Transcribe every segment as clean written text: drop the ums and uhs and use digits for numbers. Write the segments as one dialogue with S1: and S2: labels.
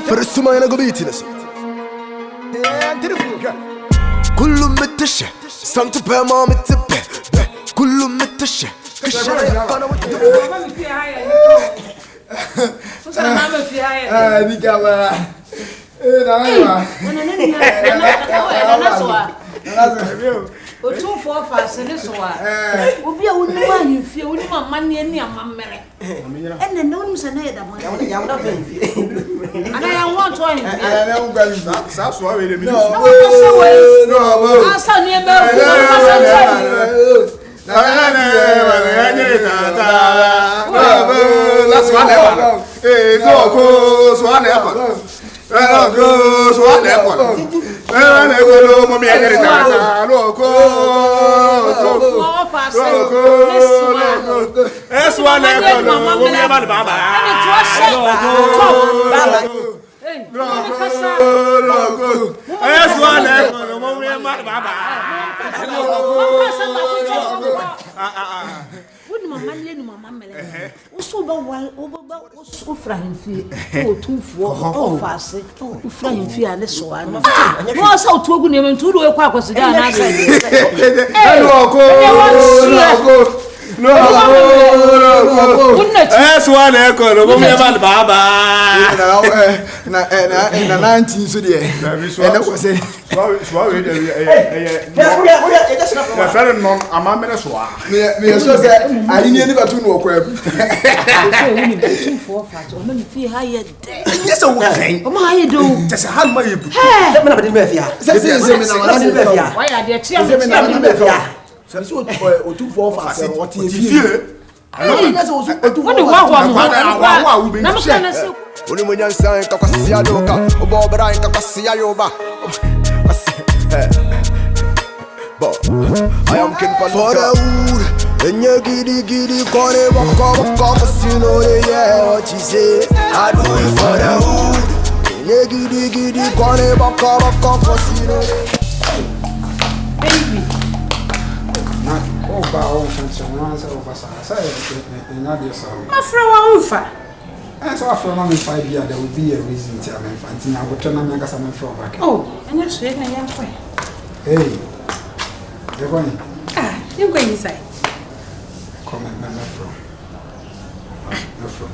S1: فرسوما أنا قبيتي نسي كل متشة سمت بما متبه كل متشة كشري أنا
S2: دي كمان
S3: Otumfour fashion so a obi a wonu ahin fie wonu mama ne ani amamere enne no nim se na yeda mo ya wona fa fie ana ya won to ahin fie
S2: ana na ngwa sa so a we le mi
S3: no asa ne ba Otumfour fashion Flying fee and so on. What's out to go name to do a quack was done. No, that's one echo of Baba.
S2: In the 19th century, that was it. I didn't ever to know where. Yes, I do. Just how much you put. Why are they Otumfour fashion what you feel? I that's also I am king for the wood. And you giddy, corner, walk, you know, yeah, what you say. I do it for the wood. And you giddy, corner, walk, you know.
S3: Baby.
S2: Oba o function once over say na dey so.
S3: Afro wa unfa.
S2: So afro na me 5 years there will be a reason to am fanti na go turn na kasa me from back.
S3: Oh, anya so na yan kwa.
S2: Hey. You going?
S3: Ah, you going inside?
S2: Come and me from. No from.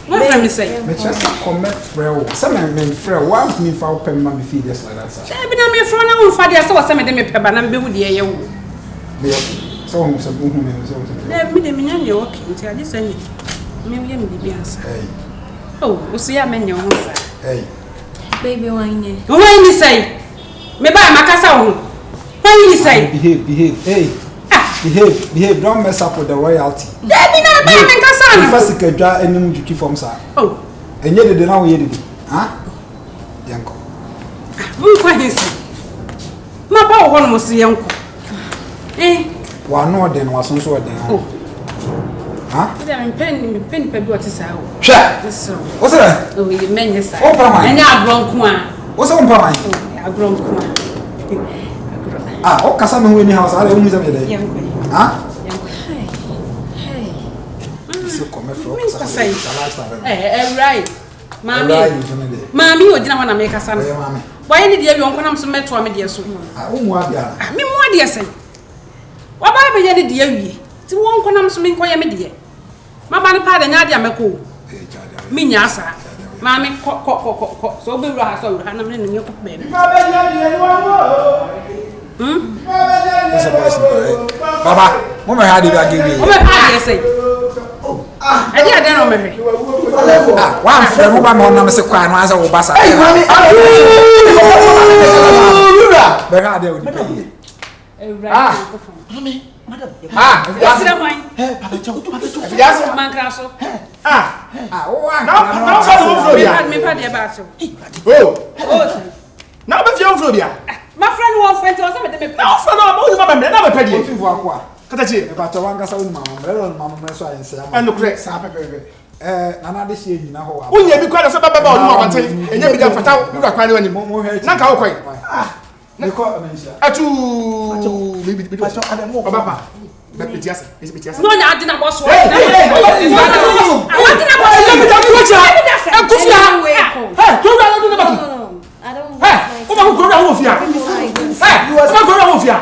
S3: What from you say?
S2: Me just come frel. Some men frel. Why me fa open ma me feed just like that sir.
S3: Say be na me from na unfa dey say what me dey me peba na me hu dey ye wo.
S2: So I'm so boom.
S3: Me de me nya ye work nti ade say me ye me bibi ansa.
S2: Hey.
S3: Oh, o so ya me nya ho sa.
S2: Hey.
S3: Baby wine. Wine say. Me ba makasa wo. Wine say.
S2: Behave. Hey. Behave. Don't mess up with the royalty.
S3: Baby na ba makasa no.
S2: First kedwa enim juki form sir.
S3: Oh.
S2: Enye de na wo ye de. Ha? Yanko.
S3: Wo kwa hisi. Ma ba wo no mo se yanko.
S2: Wa no den wa so so den ha. Ha?
S3: Dem pen pe bi oti sa wo.
S2: Hwe.
S3: So.
S2: O se ra?
S3: O ye menye sa.
S2: O pa man.
S3: Anya agronko a.
S2: O se o pa man.
S3: Agronko a.
S2: Ah, o kasa me ho ni house, ala o mu se me de. Ha? Hey. So come from kasa.
S3: Right. Mami o jina wana me kasa no. Why ni dia bi onko nam so meto am dia so.
S2: Ah, o mu adia.
S3: Ah, me mu adia sen. Wa ba be ye ni dia wie. Ti won ko nam so me nko ye me dia. Ma ba ni pa da nya dia meko. Mi nya asa. Mami ko. So be wura ha so wura na me ni ko be. Ma be dia dia wa wo.
S2: Baba, mo me ha de ba give me.
S3: O me pa dia sei. Ah, ade ade no me hwe.
S2: Ah, one friend mo ba mo na me se kwa no asa wo basa.
S1: Hey mami,
S2: be ha de o di pe.
S3: Ah,
S1: mami, madam.
S2: Ah,
S3: Esira mãe.
S1: Padacho.
S3: Viaça mancraço.
S2: Ah, wa.
S1: Não faz um flobia.
S3: Me pade abaixo.
S1: Oh. Não be fiam flobia.
S3: My friend won't fight us me me.
S1: Não, não, mo ma me na be padi.
S2: Otumfour akwa.
S1: Katachi.
S2: E ba to wan kasa wo mama, brelo mama me so ayense ya.
S1: And correct.
S2: Sa pepe. Nana de sie nyina ho wa.
S1: Unya bi kwa so baba o ma wanten. Enya bi da fata wura kwa ni wani. Na ka wo kwai. Ah.
S2: Ne ko amensia.
S1: Atu. Bibi pacho ade mo. Baba. Be tiasa.
S3: No na adina boss.
S1: I want to Ofia. Hey, go down to the back.
S4: I don't
S1: Hey, come on, go down Ofia. Hey, come on, go down Ofia.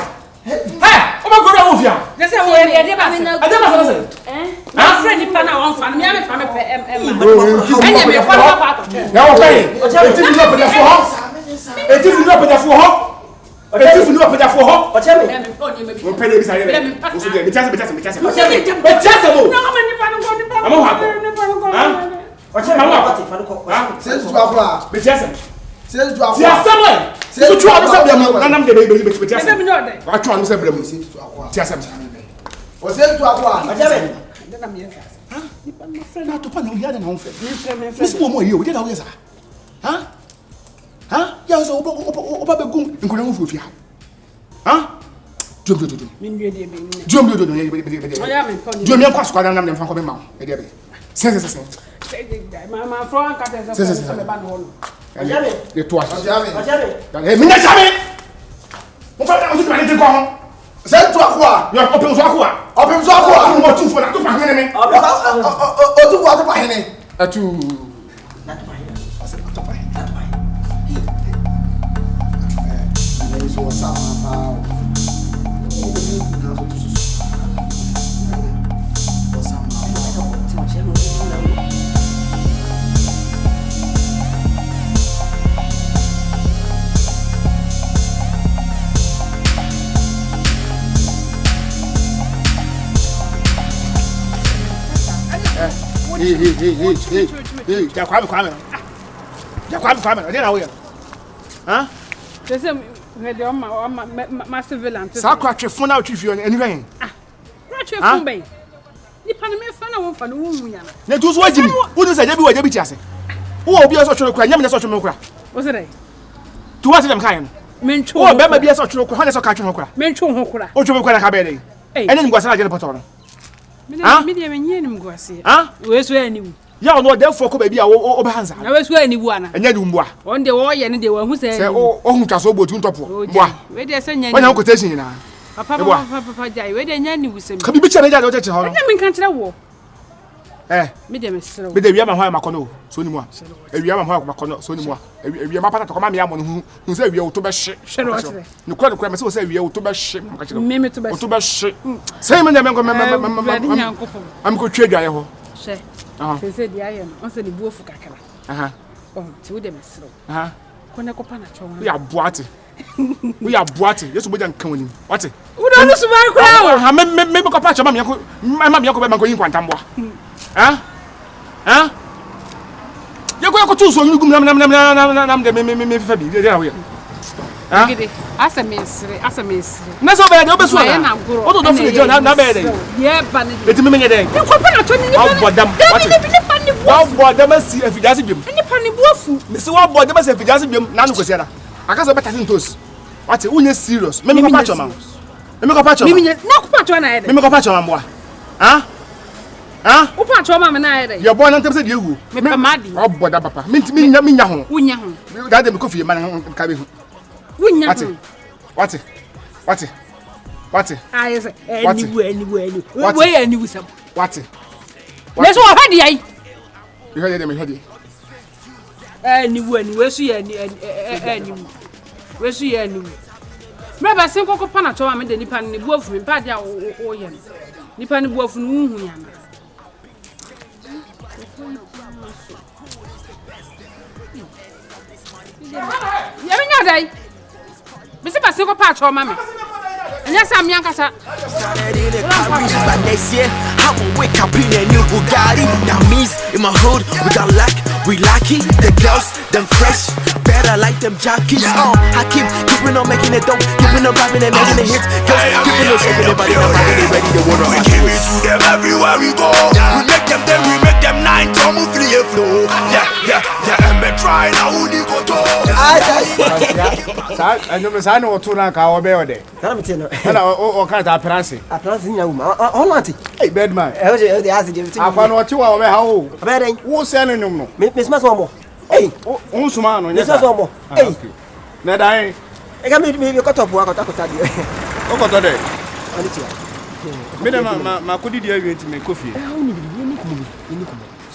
S1: Hey, come on, go down Ofia.
S3: Just say we dey ba se.
S1: Ade ma se.
S3: My friend pa na won fa me am fa me pe
S1: Enye me kwa kwa. Ya o pe. Eti fi no pe fo ho. Eti fi no pe fo ho. Eti fi no pe fo ho. O che me. O pe dey bi sa ye. O so dey. Me chase. Me chase mo.
S3: No, am ni pa no go ni pa.
S1: Am ho akọ. Ha? O che ma wa. Ha?
S2: Se tu akwa.
S1: Me chase.
S2: Se tu akwa.
S1: Ti asemwe. So twa no se bia mo. Na nam de be chase.
S3: Me no dey.
S1: Wa twa no se bia mo.
S2: Se tu akwa.
S1: Ti asem.
S2: O se tu akwa.
S3: Na me yesa.
S1: Ni pa no friend na to pa na o ya na o fe. Me se wo mo yi o de na o yesa. Ha? Ha? Ya so oba be gun nkuna wo fofia. Ha? Jom.
S3: Me ndue de be ni.
S1: Jom.
S3: Oya me pon.
S1: Jom ya kwa skwa na nam dem fa ko be ma. E de be. Se.
S3: Ma from ka te se be ba no.
S1: De toi.
S2: Ajame.
S1: Mi na chame. Mo fa na o tu ma ni ko ho.
S2: Se tu akwa.
S1: Yo open so akwa.
S2: Open so akwa.
S1: Mo tu fo na to pa hene me.
S2: Otumfour to pa hene.
S1: Atu.
S2: So sama pa.
S1: Hey, ja kwame. Ade na wo ye. Ha?
S3: Just me de ma civilian.
S1: Sa kwa twefo na otwi fie ani hwen.
S3: Ra twefo be. Ni pa na me fa na won fa no won ya na.
S1: Na tu so wajimi. Wo du se je bi waje bi ti ase. Wo obi so twere kwa nyam na so twere kwa.
S3: Wo se dey.
S1: Tu wa se dem kan no.
S3: Men twu.
S1: Wo be ma bi so twere kwa, ho so ka twere kwa.
S3: Men twu ho kura.
S1: O twere kwa na ka be dey. Ene ngwa sa na je poto no.
S3: Me de me nye nim gwase.
S1: Ha?
S3: We so ani wu.
S1: Ya no dey for ko ba bi a wo be hansa.
S3: Na we so ani wu ana.
S1: Enya du mbua.
S3: On de wo ye ne de wo hu se.
S1: Se o hu twa so botu ntopo. Mbua.
S3: We de se nya.
S1: Wanya ko teshin na.
S3: Papa jai we de nya ni wu se.
S1: Ka bi bi che na ja do che ho no.
S3: Na me kan kire wo.
S1: Me
S3: de me sero.
S1: Me de wiya ma ho ma kono so ni mu a. Wiya ma ho ma kono so ni mu a. Wiya ma pata to ko ma me amo no hu se wiya wo to be hye.
S3: Sero atre.
S1: Ni kwa me se wiya wo to be hye. Ka kire.
S3: Me to be.
S1: Wo to be hye. Sei me de me ko am ko twa dwaye ho.
S3: She. Se di aye no. On se ni buofu kakara.
S1: Aha.
S3: Oh, ti wo de me sero.
S1: Aha.
S3: Ko ne ko pa na chon.
S1: We aboate. We aboate. Yesu boja nkan woni. What?
S3: Wo do no suban kura o.
S1: Ha me ko pa chama me ko be man ko yin kwantambo. Ha? Yako tu so nyugum nam de me fa bi de awe. Ha?
S3: Gidi. Asa me sere.
S1: Na so be de obesu na. O to do fun je na be de.
S3: Ye ba ne.
S1: Eti me de.
S3: Ni ko pa na chon ni.
S1: Abodam. Wa bodam si afidase biem.
S3: Ni pa ni buofu.
S1: Me se wa bodam si afidase biem na no kwesi ada. Akasa better thing toes. What? Unye serious. Me ko pa choma. Me ko pa choma.
S3: Me na ko pa choma na ye.
S1: Me ko pa choma mboa. Ha? Ha?
S3: Wo pa choma me na ye de.
S1: Your boy nan tem se de egu.
S3: Me pa madi.
S1: Oboda papa. Me nya ho.
S3: Unya ho.
S1: That dem ko fie man ka be hu.
S3: Unya ho.
S1: What?
S3: Aye se. Ani wu. We ani wu sam.
S1: What?
S3: Me so ha di ai.
S1: You heard them, you heard it.
S3: Ani wu we so ye ani wu. We so ye ani wu. Me ba sen kokko pa na choma me de nipa ni buofu me pa dia o ye no. Nipa ni buofu no hu ya na. Ya me nya dai. Me se ba sen ko pa choma me. Enya sa me ankasa.
S5: But they say I will wake up in a new Bugatti. That means in my hood we got luck, we lucky. The girls, them fresh, better like them jockeys. Oh, I keeping on making it dope, keeping on rapping and making it hits. Girls, keeping on shaking their body, now they ready to water.
S2: We give it to them everywhere we go. We make them 10, we make them 9, to move 3 flow. Yeah, and me try now who they go to.
S1: Sa no to na ka obe ode.
S4: Na me tino.
S1: Na o kan ta pranse.
S4: A plan sin ya uma. On anti.
S1: Hey bad man.
S4: E o de azi de bitin.
S1: Akwa no ti wa obe ha o.
S4: Abe den.
S1: Wo se no nyum no.
S4: Me sma so mo. Hey.
S1: O nsuma no
S4: Me
S1: nya.
S4: sma so mo. Hey.
S1: Na dai.
S4: E ga me ko to bu akota ko tadi.
S1: O ko to de.
S4: Ani ti.
S1: Me na ma kodi di awie ti me kofie.
S4: Oni bi ni kumu.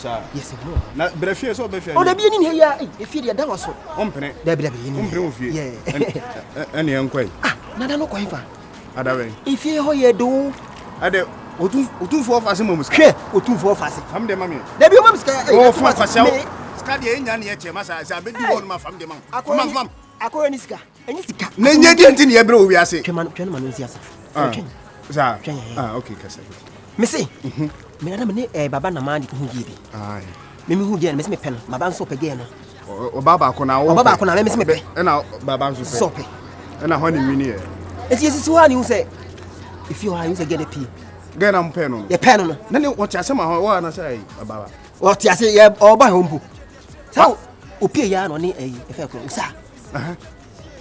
S1: sir.
S4: Yes, no.
S1: Na brefie so be fie.
S4: Oh, there be any here. If you da was so.
S1: Ompene.
S4: There be any.
S1: Ompene ofie.
S4: Yeah.
S1: Ene enkwai.
S4: Ah, nada no kwai fa.
S1: Adawe.
S4: If you ho ye do.
S1: Ade Otumfour fase momuska.
S4: Hwe, Otumfour fase.
S1: Fam de mami.
S4: There be momuska.
S1: Oh, fam fase. Ska de enya na ye che masa sa be di won ma fam de mam. Fam.
S4: Akọ ni sika. Enyi sika.
S1: Na nye di enti ne ye bre owi ase.
S4: Twema no nsi ase.
S1: Sa. Okay, kasa.
S4: Me say. Me na me baba na mandi ko hu gi bi.
S1: Ai.
S4: Me hu gi na me se me pe no. Baba nso pe gi no.
S1: O baba ko na wo.
S4: O baba ko na me se me pe.
S1: E na baba nso pe.
S4: So pe.
S1: E na ho ni wini e.
S4: Eti esi so ani hu say if you are use get a pee.
S1: Get am pen no.
S4: Ye pen no.
S1: Na ne wo ti asema ho wa na say baba.
S4: Wo ti ase ye oba ho mpu. So opie ya no ne e fe ko usa.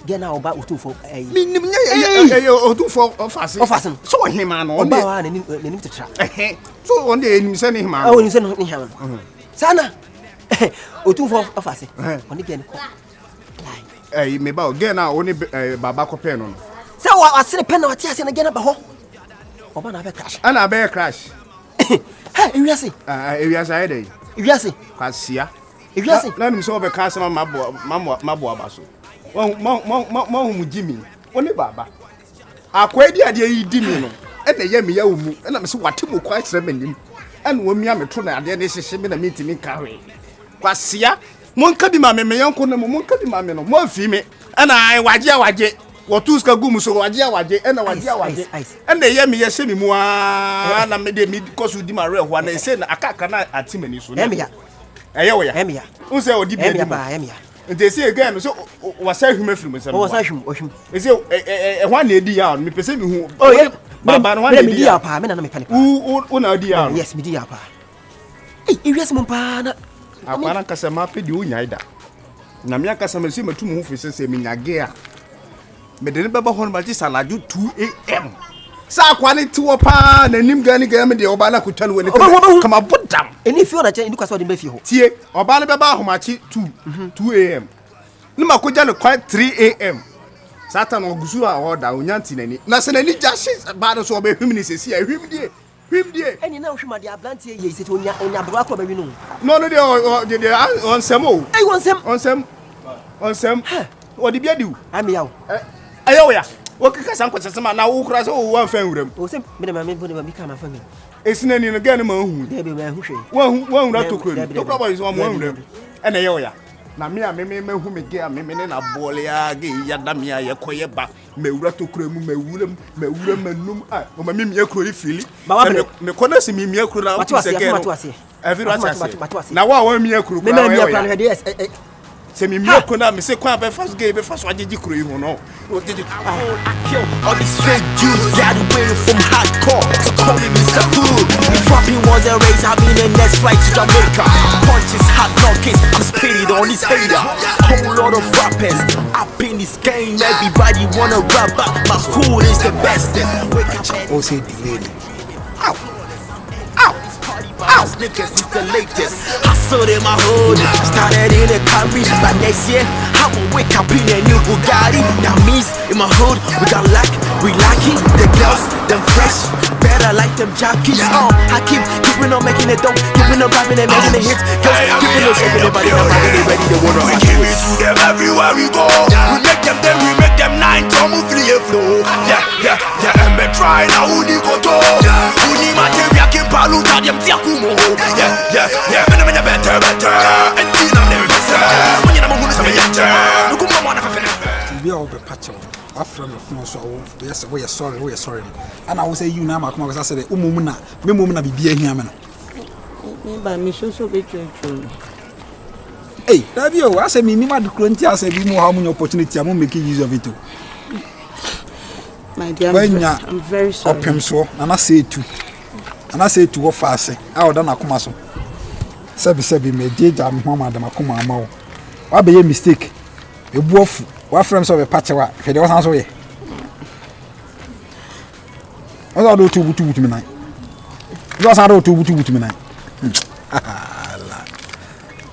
S4: Get na oba Otumfour
S1: Minim nye Otumfour ofase.
S4: Ofase no.
S1: So hima no.
S4: Oba wa ne nim tetra.
S1: So on dey enim se ne hima.
S4: Ah oni se no ne hima no. Sana. Otumfour ofase. Oni get ne ko.
S1: Me ba get na oni baba ko pen no.
S4: Se wa asere pen na wati ase na get na ba ho. Oba na be crash.
S1: Ana be crash.
S4: Ha, ewiase.
S1: Ewiase aye dey.
S4: Ewiase.
S1: Kwasia.
S4: Ewiase.
S1: Na nim so be ka asema mabo abaso. Ma hu Jimmy. Oni baba. Akwa di ade yi di mi no. E na ye me ya wo mu. E na me se wate mo kwa kire manim. E na wo mia me to na ade ne hyehye me na me ntimi ka hwe. Kwasia. Monka bi ma me yanko na mo monka bi ma me no. Mo afi me. E na ai waje. Wotuska gum so waje e na waje. E na ye me ye se mi mu a na me de mi kosu di ma re ho na se na akaka na atimani so.
S4: Emia.
S1: Eye wo ya.
S4: Emia.
S1: Unse odi bi.
S4: Emia.
S1: Nti ese again so wasa hwuma firim se.
S4: Wasa hwum.
S1: Ese hwan na edi ya me pese mi hu.
S4: Oh yeah.
S1: Baba no hwan na edi ya
S4: pa me na me panic.
S1: U na edi ya.
S4: Yes, me di ya pa. Eh, ewiase mo pa na.
S1: Akwana kasa ma pe di onya ida. Na me akasa me se matum hu fi se me nyage a. Me de ne baba hon ma ti salaju 2 am. Sa akwane ti wo pa na nim gani ga me de oba na kutwa no woni kama bodam.
S4: Eni fi ona che ndi kwaso de be fi ho.
S1: Tie, oba ne baba ahomachi 2 am. Ni makoja ne kwa 3 am. Satan ogusu a order onyanti nani. Na se nani jashi ba no so oba hwim ni sesi a hwim die.
S4: Eni na hwima de ablantie ye se to onya bro akọ ba wi no.
S1: No de onsem o.
S4: Ei onsem.
S1: Onsem. O de bia diu.
S4: Ami yawo.
S1: Ayo ya. O kika san kwasesema na wo kura so wo anfa nwuram.
S4: O se me de ma me bo de ka ma fa mi.
S1: Esina ni no ga ne ma hu.
S4: De be ma hu hwe.
S1: Wo hu ratokro. Tokro boy so mo nwuram. Ena ye o ya. Na me a me hu me ge a me ne na bole a ge ya da me a ye koye ba mewura tokro mu mewura manum a o ma me akro ifili me kona se me akro na o se ge every right na wa me akro
S4: me me akro na de yes
S1: se me akro na me se kwa be fast ge be fast wajeji kro yi ho no o jeji
S5: all these fake Jews got away from hardcore so call me Mr. Hood if rapping was a race I'll be the next flight to Jamaica punches hot knockers I'm spitting on these haters whole lot of rappers up in this game everybody wanna rap but my hood is the best
S1: o say delay
S5: niggas is the latest. Hustle in my hood, started in a Camry, but next year I will wake up in a new Bugatti. That means in my hood we got luck, we lucky. The girls, them fresh, better like them jockeys. I keeping on making it dope, keeping on rapping and making it hits. Girls, keeping on shaking their body, they ready to wanna rock.
S2: We give it to them everywhere we go. We make them then we make them 9 to move free flow. Yeah. And me try now who di go to. Who di material can palu ta them tiakumo. Yeah. Me better. And tina never better. When you know who is me better. Look who wanna feel.
S6: We all be patching. After me from so yes we are sorry. And I will say you now ma come because I said umumuna me mumuna bibia hia me no.
S7: Me ba me so be twetwe.
S6: Hey, that you I say me ma de kronti I say bi mo how many opportunity am make use of it.
S7: My dear, I'm very sorry.
S6: Opem so na say tu. And I say to what fast I would na kuma so. Sebi me jeja me ho madam akoma ama wo. Wa be mistake. Ebu ofu. Wa frame so be patch wa. Hwede wo san so ye. Oza do tubutu me nan. Yo san do tubutu me nan.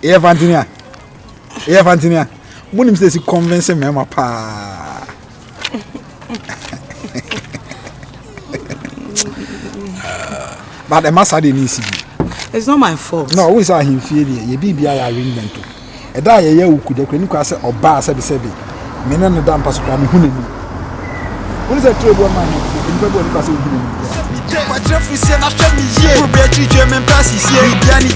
S6: Evantinia. Munim say si convince me ma pa. But the master dey need see.
S7: It's not my fault.
S6: No, we saw him feel ye be arrangement. A die a year who could have quasi or bar said the men and the damp as from Hunani. What is that trouble man? In the one person who
S5: My Jeffrey said, I shall be here. German passes here. Yanni,